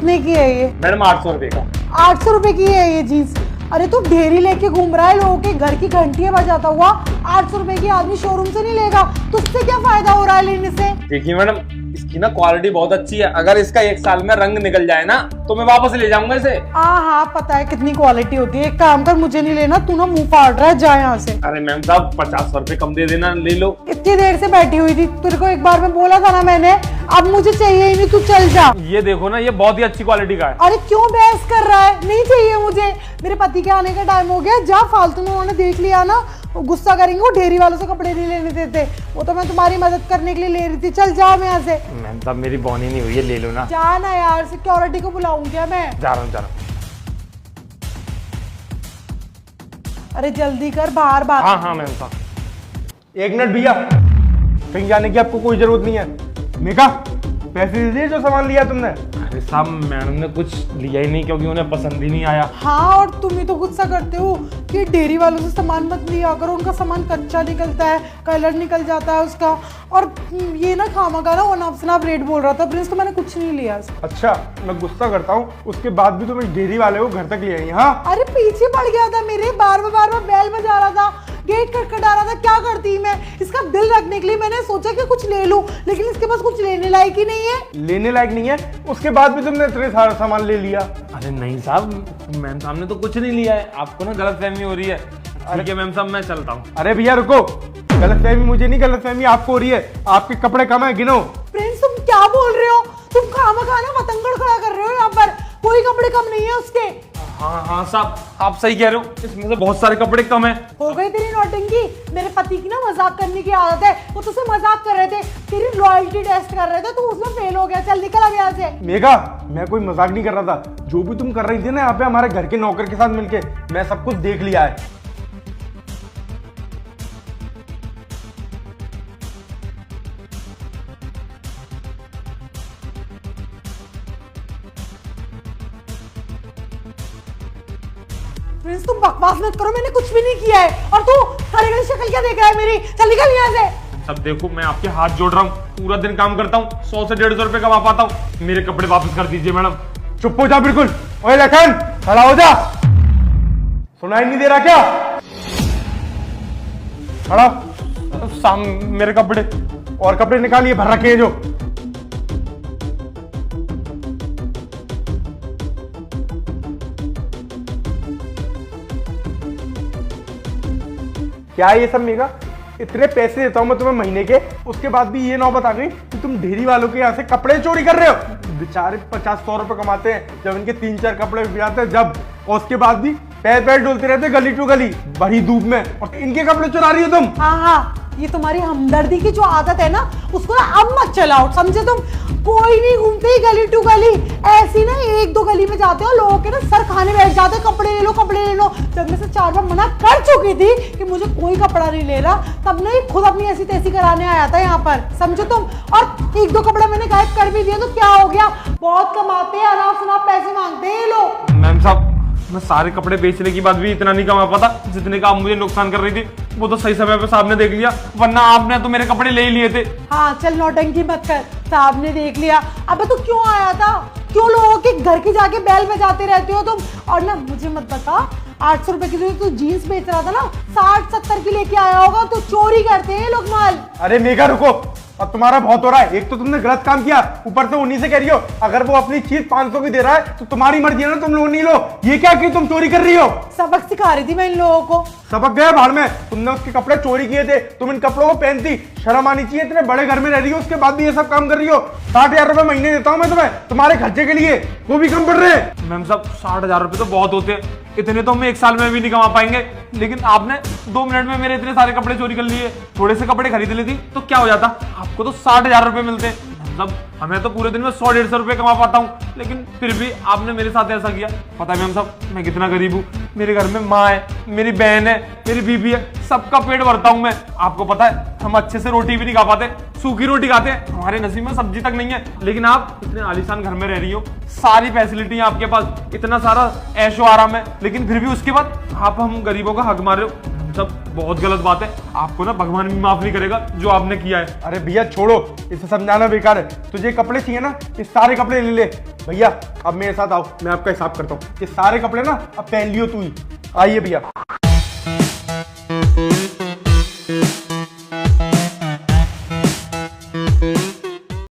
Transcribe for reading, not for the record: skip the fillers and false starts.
कितने की है ये? मैडम 800 रुपए का। 800 रुपए की है ये जीन्स। अरे तू ढेरी लेके घूम रहा है, लोगों के घर की घंटियां बजाता हुआ। 800 रुपए की आदमी शोरूम से नहीं लेगा, तुझसे क्या फायदा हो रहा है लेने से? देखिए मैडम, इसकी ना क्वालिटी बहुत अच्छी है। अगर इसका 1 साल में रंग निकल जाए ना तो मैं वापस ले जाऊंगा इसे। हाँ पता है कितनी क्वालिटी होती है। एक काम कर, मुझे नहीं लेना, तू ना मुंह फाड़ रहा है, जा यहाँ से। अरे मैम साहब 50 रुपए कम दे देना, ले लो। इतनी देर से बैठी हुई थी, तेरे को एक बार में बोला था ना मैंने, अब मुझे चाहिए ही नहीं, तू चल जा। ये देखो ना, ये बहुत ही अच्छी क्वालिटी का है। अरे क्यों बहस कर रहा है? नहीं चाहिए मुझे, मेरे पति के आने का टाइम हो गया, जा। फालतू में उन्होंने देख लिया ना, वो गुस्सा करेंगे, वो ढेरी वालों से कपड़े नहीं लेने देते। वो तो मैं तुम्हारी मदद करने के लिए ले रही थी। चल जा मैं यहाँ से। मैम साहब मेरी बोनी नहीं हुई है, ले लो ना। जा ना यार, सिक्योरिटी को बुलाऊं क्या मैं? जा रहा हूँ। अरे जल्दी कर, बाहर बात। हाँ मैम साहब। 1 मिनट भैया, कहीं जाने की आपको कोई जरूरत नहीं है। मेघा, पैसे दे दिए जो सामान लिया तुमने? अरे साहब मैडम ने कुछ लिया ही नहीं क्योंकि उन्हें पसंद ही नहीं आया। हाँ, और तुम ही तो गुस्सा करते हो कि डेयरी वालों से सामान मत लिया करो, उनका सामान कच्चा निकलता है, कलर निकल जाता है उसका। और ये ना खामखा ना अनाप शनाप रेट बोल रहा था प्रिंस, तो मैंने कुछ नहीं लिया। अच्छा, मैं गुस्सा करता हूँ, उसके बाद भी तुम इस डेयरी वाले को घर तक ले आई? हाँ, अरे पीछे पड़ गया था मेरे, बार बार बैल बजा रहा था, गेट खटखटा रहा था। क्या करती मैं? इसका दिल रखने के लिए मैंने सोचा कि कुछ ले लूं, लेकिन इसके पास कुछ लेने लायक ही नहीं है। लेने लायक नहीं है? उसके बाद भी तुमने इतने सारा सामान ले लिया? अरे नहीं साहब, मैम साहब ने तो कुछ नहीं लिया है, आपको ना गलतफहमी हो रही है। ठीक है मैम साहब, मैं चलता हूँ। अरे भैया रुको, गलतफहमी मुझे नहीं, गलतफहमी आपको हो रही है। आपके कपड़े कम है, गिनो। प्रिंस तुम क्या बोल रहे हो? तुम खामखा ना पतंगड़ खड़ा कर रहे हो यहाँ पर। कोई कपड़े कम नहीं है उसके। हाँ साहब, आप सही कह रहे हो, इसमें से बहुत सारे कपड़े कम है। हो गई तेरी नौटंकी। मेरे पति की ना मजाक करने की आदत है, वो तुझसे मजाक कर रहे थे, तेरी लॉयल्टी टेस्ट कर रहे थे, तू उसमें फेल हो गया। चल निकल अब यहाँ से। मेघा, मैं कोई मजाक नहीं कर रहा था। जो भी तुम कर रही थी ना यहाँ पे हमारे घर के नौकर के साथ मिलके, मैं सब कुछ देख लिया है। प्रिंस तुम बकवास मत करो, मैंने कुछ भी नहीं किया है। और तू सारी गली शक्ल क्या देख रहा है मेरी? चल निकल यहाँ से। सब देखो, मैं आपके हाथ जोड़ रहा हूँ, पूरा दिन काम करता हूँ, 100 से 150 रुपए कमा पाता हूँ। मेरे कपड़े वापस कर दीजिए मैडम। चुप हो जा बिल्कुल। ओए लखन, खड़ा हो जा। सुनाई नहीं दे रहा क्या? खड़ा। मेरे कपड़े और कपड़े निकालिए, भर रखे हैं जो। क्या है ये सब मेघा? इतने पैसे देता हूं मैं तुम्हें महीने के, उसके बाद भी ये नौबत आ गई कि तुम ढेरी वालों के यहाँ से कपड़े चोरी कर रहे हो। बेचारे 50-100 रुपए कमाते हैं, जब इनके 3-4 कपड़े बिक जाते हैं जब, और उसके बाद भी पैर पैर डोलते रहते गली टू गली बड़ी धूप में, और इनके कपड़े चुरा रही हो तुम। हाँ, ये तुम्हारी हमदर्दी की जो आदत है ना, उसको ना अब मत चलाओ, समझे तुम? कोई नहीं घूमते ही गली टू गली, ऐसी ना 1-2 गली में जाते हो, लोगों के ना सर खाने बैठ जाते, कपड़े ले लो कपड़े ले लो। जब मैं से 4 बार मना कर चुकी थी कि मुझे कोई कपड़ा नहीं ले रहा, तब ना ये खुद अपनी ऐसी तैसी कराने आया था यहाँ पर, समझो तुम? और 1-2 कपड़ा मैंने गायब कर भी दिया तो क्या हो गया? बहुत कमाते हैं, अनाप शनाप पैसे मांगते हैं ये लोग। मैम साहब, मैं सारे कपड़े बेचने के बाद भी इतना नहीं कमा पाता जितने का आप मुझे नुकसान कर रही थी। वो तो सही समय पे साहब ने देख लिया, वरना आपने तो मेरे कपड़े ले ही लिए थे। हाँ चल नौटंकी मत कर, साहब ने देख लिया। अबे तू क्यों आया था? क्यों लोगों के घर के जाके बैल बजाते रहते हो तुम? और ना मुझे मत बता, 800 रुपए की तू जीन्स बेच रहा था ना, 60-70 की लेके आया होगा। तो चोरी करते हैं लोग माल। अरे मेघा रुको, अब तुम्हारा बहुत हो रहा है। एक तो तुमने गलत काम किया, ऊपर से उन्हीं से कह रही हो। अगर वो अपनी चीज 500 की दे रहा है तो तुम्हारी मर्जी है ना, तुम लोग नहीं लो। ये क्या कि तुम चोरी कर रही हो? सबक सिखा रही थी मैं इन लोगों को। सबक गया भाड़ में। तुमने उसके कपड़े चोरी किए थे, तुम इन कपड़ों को पहनती, शर्म आनी चाहिए। इतने बड़े घर में रह रही हो, उसके बाद भी ये सब काम कर रही हो। 60,000 रुपए महीने देता हूँ मैं तुम्हें तुम्हारे खर्चे के लिए, वो भी कम पड़ रहे हैं। मैम साहब 60,000 रुपए तो बहुत होते हैं, इतने तो हम 1 साल में भी नहीं कमा पाएंगे। लेकिन आपने 2 मिनट में मेरे इतने सारे कपड़े चोरी कर लिए। थोड़े से कपड़े खरीद लेती तो क्या हो जाता? आपको तो 60,000 रुपए मिलते हैं। मतलब हमें तो पूरे दिन में 100-150 रुपए कमा पाता हूँ, लेकिन फिर भी आपने मेरे साथ ऐसा किया। पता है मैम साहब, मैं कितना गरीब हूँ। मेरे घर में माँ है, मेरी बहन है, मेरी बीबी है, सबका पेट भरता हूँ मैं। आपको पता है हम अच्छे से रोटी भी नहीं खा पाते, सूखी रोटी खाते हैं, हमारे नसीब में सब्जी तक नहीं है। लेकिन आप इतने आलीशान घर में रह रही हो, सारी फैसिलिटी है आपके पास, इतना सारा ऐशो आराम है, लेकिन फिर भी उसके बाद आप हम गरीबों का हक मार रहे हो। सब बहुत गलत बात है। आपको ना भगवान भी माफ नहीं करेगा जो आपने किया है। अरे भैया छोड़ो, इसे समझाना बेकार है। तुझे कपड़े चाहिए ना, ये सारे कपड़े ले ले। भैया अब मेरे साथ आओ, मैं आपका हिसाब करता हूँ। ये सारे कपड़े ना अब पहन लियो तू ही। आइए भैया।